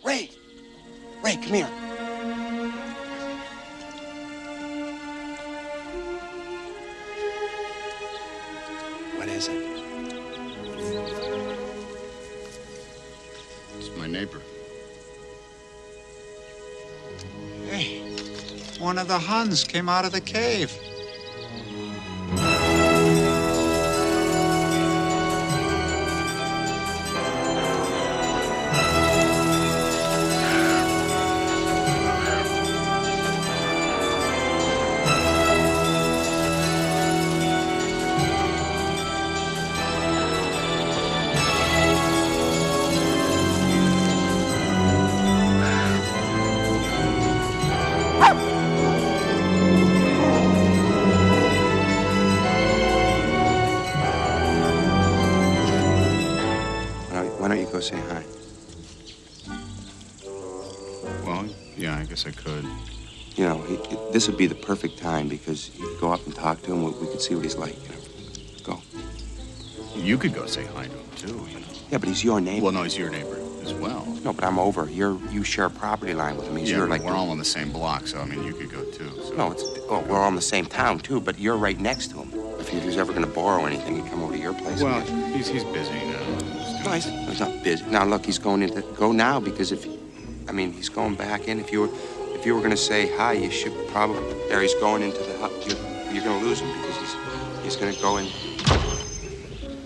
Ray! Ray, come here. What is it? It's my neighbor. Hey, one of the Huns came out of the cave. Why don't you go say hi? Well, yeah, I guess I could. You know, this would be the perfect time because you could go up and talk to him. We could see what he's like, you know. Go. You could go say hi to him, too, you know. Yeah, but he's your neighbor. Well, no, he's your neighbor as well. No, but I'm over. You share a property line with him. He's your, like... we're all on the same block, so, I mean, you could go, too. So. No, we're all in the same town, too, but you're right next to him. If he was ever going to borrow anything, he'd come over to your place. Well, he's busy now. No, he's not busy. Now, look, he's going go now because he's going back in. If you were going to say hi, you should probably... There, he's going into the house. You're going to lose him because he's going to go in...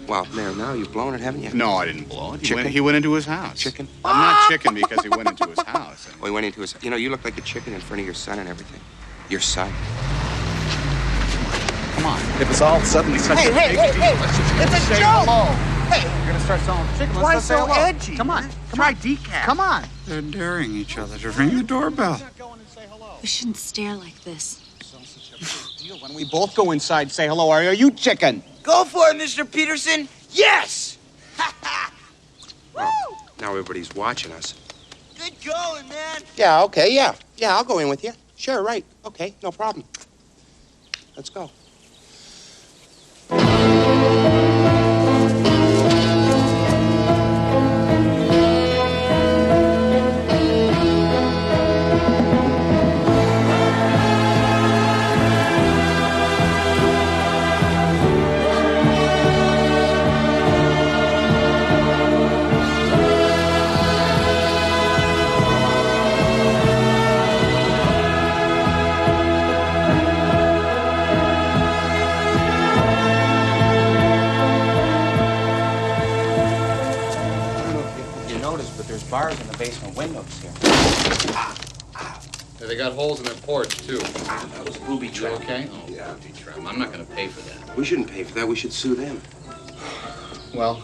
Well, there, now you've blown it, haven't you? No, I didn't blow it. Chicken? He went into his house. Chicken? I'm not chicken because he went into his house. Well, he went into his... You know, you look like a chicken in front of your son and everything. Your son. Come on. If it's all suddenly such a big deal, let's just It's a say joke! hello. Hey! You're going to start selling chicken. Why Let's go say so hello. edgy? Come on. Try decaf. Come on. They're daring each other to ring the doorbell. We shouldn't stare like this. When we both go inside and say hello, are you chicken? Go for it, Mr. Peterson. Yes! Well, now everybody's watching us. Good going, man. Yeah, okay, yeah. Yeah, I'll go in with you. Sure, right. Okay, no problem. Let's go. Bars in the basement windows here. They got holes in their porch, too. That was a booby trap. Okay? Oh, yeah. Booby trap. I'm not going to pay for that. We shouldn't pay for that. We should sue them. Well,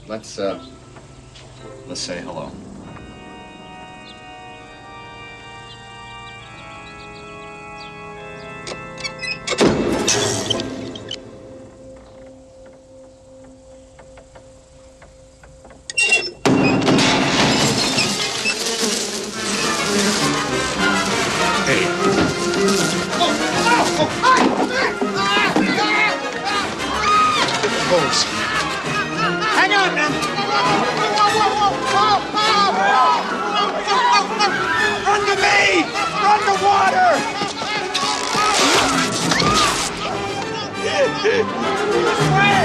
let's say hello. Hang on, man! Run to me! Run to water! Swim!